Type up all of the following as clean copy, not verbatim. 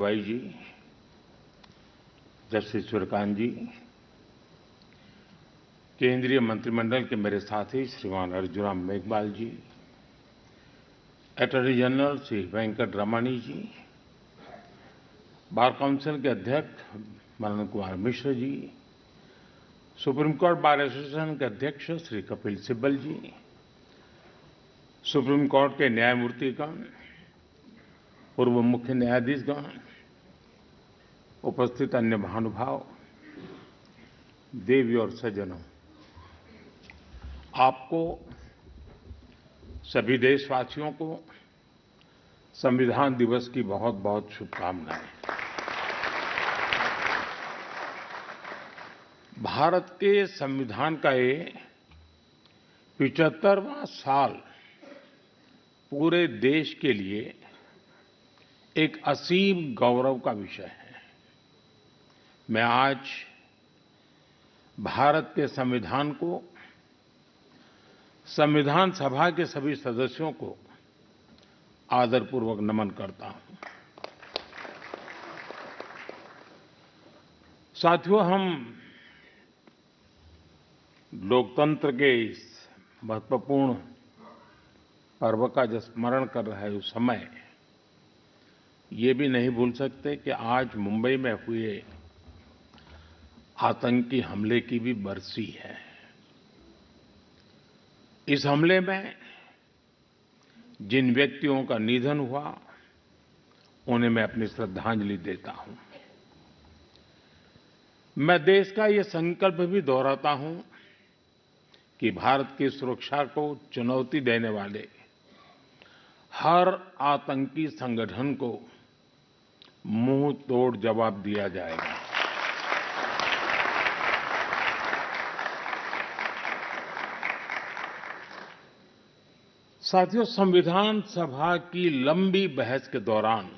भाई जी, जस्टिस सूर्यकांत जी, केंद्रीय मंत्रिमंडल के मेरे साथी श्रीमान अर्जुन मेघवाल जी, अटॉर्नी जनरल श्री वेंकट रमणी जी, बार काउंसिल के अध्यक्ष Manan Kumar Mishra ji, supreme court bar association के अध्यक्ष श्री कपिल सिब्बल जी, सुप्रीम कोर्ट के न्यायमूर्तिगण, पूर्व मुख्य न्यायाधीशगण, उपस्थित अन्य महानुभाव, देवी और सज्जनों, आपको सभी देशवासियों को संविधान दिवस की बहुत बहुत शुभकामनाएं। भारत के संविधान का ये 75वां साल पूरे देश के लिए एक असीम गौरव का विषय है। मैं आज भारत के संविधान को, संविधान सभा के सभी सदस्यों को आदरपूर्वक नमन करता हूं। साथियों, हम लोकतंत्र के इस महत्वपूर्ण पर्व का जब स्मरण कर रहे उस समय ये भी नहीं भूल सकते कि आज मुंबई में हुए आतंकी हमले की भी बरसी है। इस हमले में जिन व्यक्तियों का निधन हुआ, उन्हें मैं अपनी श्रद्धांजलि देता हूं। मैं देश का ये संकल्प भी दोहराता हूं कि भारत की सुरक्षा को चुनौती देने वाले हर आतंकी संगठन को मुंह तोड़ जवाब दिया जाएगा। साथियों, संविधान सभा की लंबी बहस के दौरान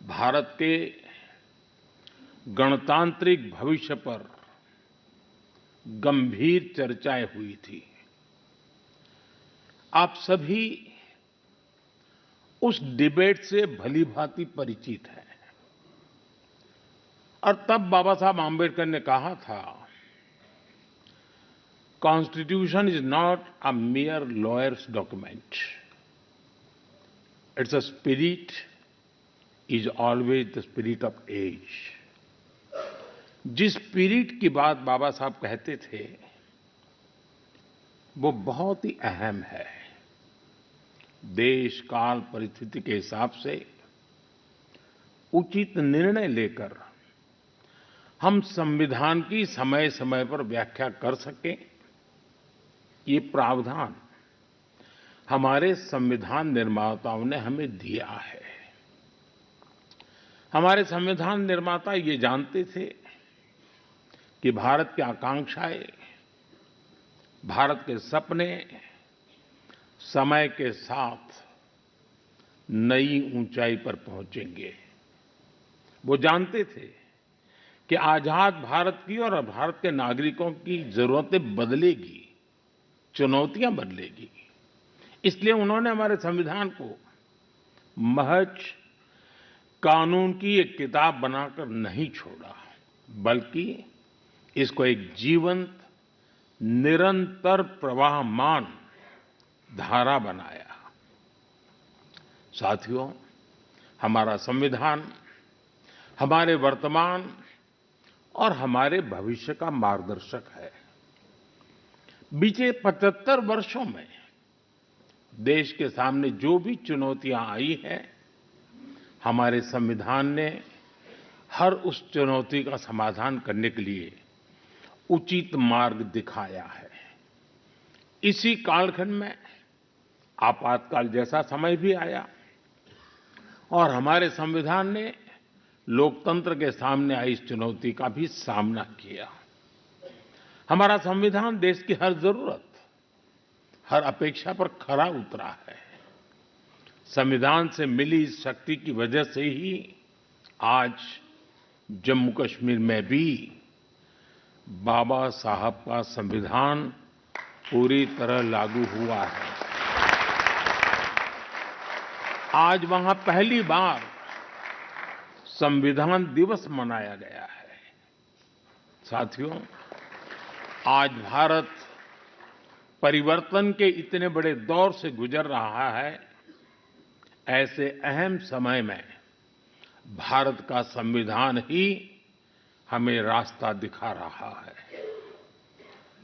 भारत के गणतांत्रिक भविष्य पर गंभीर चर्चाएं हुई थी। आप सभी उस डिबेट से भलीभांति परिचित हैं और तब बाबा साहब आम्बेडकर ने कहा था, Constitution is not a mere lawyer's document. Its spirit is always the spirit of age. जिस स्पिरिट की बात बाबा साहब कहते थे, वो बहुत ही अहम है। देश काल परिस्थिति के हिसाब से उचित निर्णय लेकर हम संविधान की समय समय पर व्याख्या कर सकें, ये प्रावधान हमारे संविधान निर्माताओं ने हमें दिया है। हमारे संविधान निर्माता ये जानते थे कि भारत की आकांक्षाएं, भारत के सपने समय के साथ नई ऊंचाई पर पहुंचेंगे। वो जानते थे कि आजाद भारत की और भारत के नागरिकों की जरूरतें बदलेगी, चुनौतियां बदलेगी। इसलिए उन्होंने हमारे संविधान को महज कानून की एक किताब बनाकर नहीं छोड़ा, बल्कि इसको एक जीवंत, निरंतर प्रवाहमान धारा बनाया। साथियों, हमारा संविधान हमारे वर्तमान और हमारे भविष्य का मार्गदर्शक है। बीते 75 वर्षों में देश के सामने जो भी चुनौतियां आई हैं, हमारे संविधान ने हर उस चुनौती का समाधान करने के लिए उचित मार्ग दिखाया है। इसी कालखंड में आपातकाल जैसा समय भी आया और हमारे संविधान ने लोकतंत्र के सामने आई इस चुनौती का भी सामना किया। हमारा संविधान देश की हर जरूरत, हर अपेक्षा पर खरा उतरा है। संविधान से मिली इस शक्ति की वजह से ही आज जम्मू कश्मीर में भी बाबा साहब का संविधान पूरी तरह लागू हुआ है। आज वहां पहली बार संविधान दिवस मनाया गया है। साथियों, आज भारत परिवर्तन के इतने बड़े दौर से गुजर रहा है। ऐसे अहम समय में भारत का संविधान ही हमें रास्ता दिखा रहा है,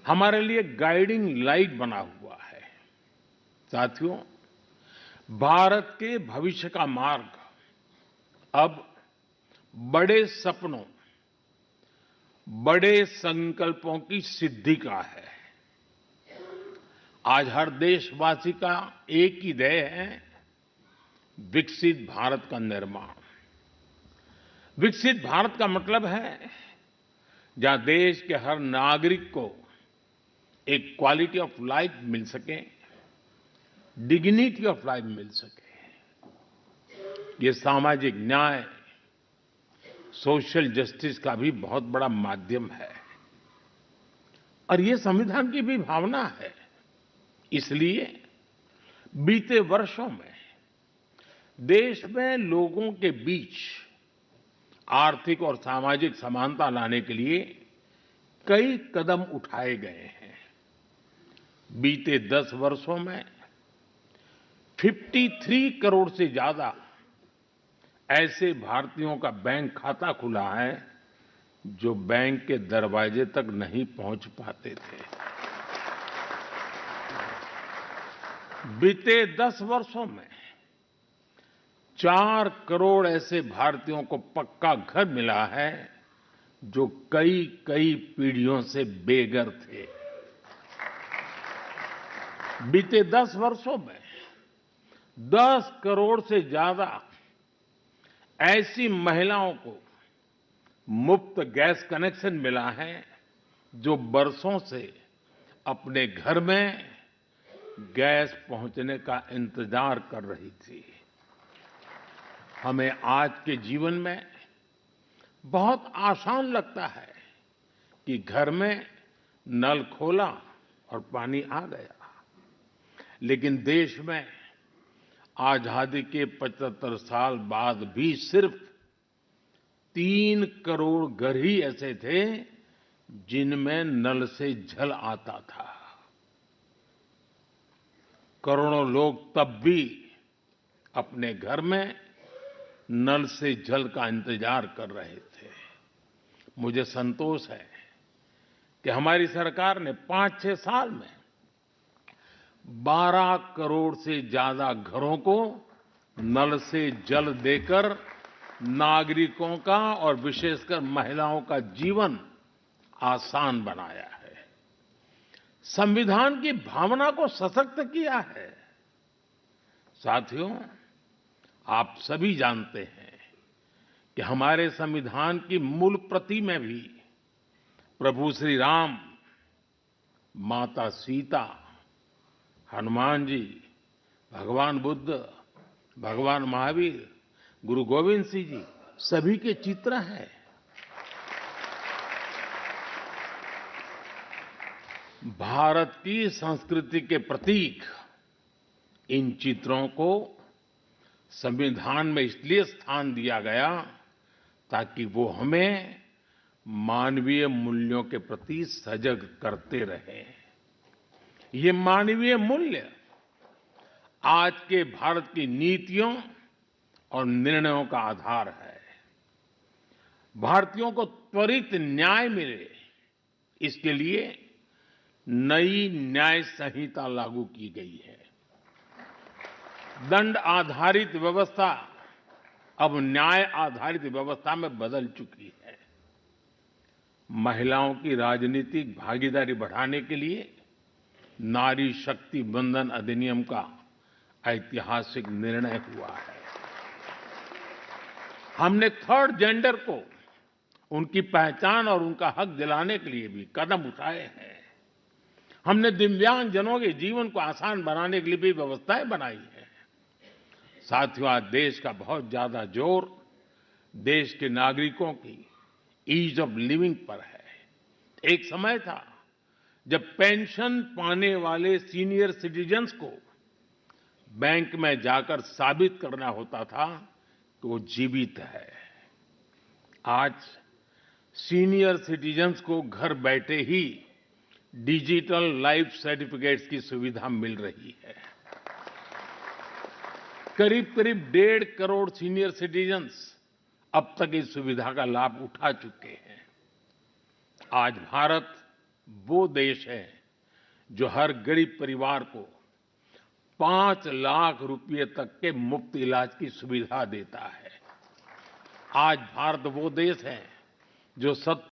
हमारे लिए गाइडिंग लाइट बना हुआ है। साथियों, भारत के भविष्य का मार्ग अब बड़े सपनों, बड़े संकल्पों की सिद्धि का है। आज हर देशवासी का एक ही ध्येय है, विकसित भारत का निर्माण। विकसित भारत का मतलब है जहां देश के हर नागरिक को एक क्वालिटी ऑफ लाइफ मिल सके, डिग्निटी ऑफ लाइफ मिल सके। ये सामाजिक न्याय, सोशल जस्टिस का भी बहुत बड़ा माध्यम है और ये संविधान की भी भावना है। इसलिए बीते वर्षों में देश में लोगों के बीच आर्थिक और सामाजिक समानता लाने के लिए कई कदम उठाए गए हैं। बीते 10 वर्षों में 53 करोड़ से ज्यादा ऐसे भारतीयों का बैंक खाता खुला है जो बैंक के दरवाजे तक नहीं पहुंच पाते थे। बीते 10 वर्षों में 4 करोड़ ऐसे भारतीयों को पक्का घर मिला है जो कई कई पीढ़ियों से बेघर थे। बीते 10 वर्षों में 10 करोड़ से ज्यादा ऐसी महिलाओं को मुफ्त गैस कनेक्शन मिला है जो बरसों से अपने घर में गैस पहुंचने का इंतजार कर रही थी। हमें आज के जीवन में बहुत आसान लगता है कि घर में नल खोला और पानी आ गया, लेकिन देश में आजादी के 75 साल बाद भी सिर्फ 3 करोड़ घर ही ऐसे थे जिनमें नल से जल आता था। करोड़ों लोग तब भी अपने घर में नल से जल का इंतजार कर रहे थे। मुझे संतोष है कि हमारी सरकार ने 5-6 साल में 12 करोड़ से ज्यादा घरों को नल से जल देकर नागरिकों का और विशेषकर महिलाओं का जीवन आसान बनाया है। संविधान की भावना को सशक्त किया है। साथियों, आप सभी जानते हैं कि हमारे संविधान की मूल प्रति में भी प्रभु श्री राम, माता सीता, हनुमान जी, भगवान बुद्ध, भगवान महावीर, गुरु गोविंद सिंह जी सभी के चित्र हैं। भारत की संस्कृति के प्रतीक इन चित्रों को संविधान में इसलिए स्थान दिया गया ताकि वो हमें मानवीय मूल्यों के प्रति सजग करते रहें। ये मानवीय मूल्य आज के भारत की नीतियों और निर्णयों का आधार है। भारतीयों को त्वरित न्याय मिले, इसके लिए नई न्याय संहिता लागू की गई है। दंड आधारित व्यवस्था अब न्याय आधारित व्यवस्था में बदल चुकी है। महिलाओं की राजनीतिक भागीदारी बढ़ाने के लिए नारी शक्ति बंधन अधिनियम का ऐतिहासिक निर्णय हुआ है। हमने थर्ड जेंडर को उनकी पहचान और उनका हक दिलाने के लिए भी कदम उठाए हैं। हमने दिव्यांगजनों के जीवन को आसान बनाने के लिए भी व्यवस्थाएं बनाई हैं। साथियों, आज देश का बहुत ज्यादा जोर देश के नागरिकों की ईज ऑफ लिविंग पर है। एक समय था जब पेंशन पाने वाले सीनियर सिटीजन्स को बैंक में जाकर साबित करना होता था कि वो जीवित है। आज सीनियर सिटीजन्स को घर बैठे ही डिजिटल लाइफ सर्टिफिकेट्स की सुविधा मिल रही है। करीब-करीब 1.5 करोड़ सीनियर सिटीजन्स अब तक इस सुविधा का लाभ उठा चुके हैं। आज भारत वो देश है जो हर गरीब परिवार को 5 लाख रुपए तक के मुफ्त इलाज की सुविधा देता है। आज भारत वो देश है जो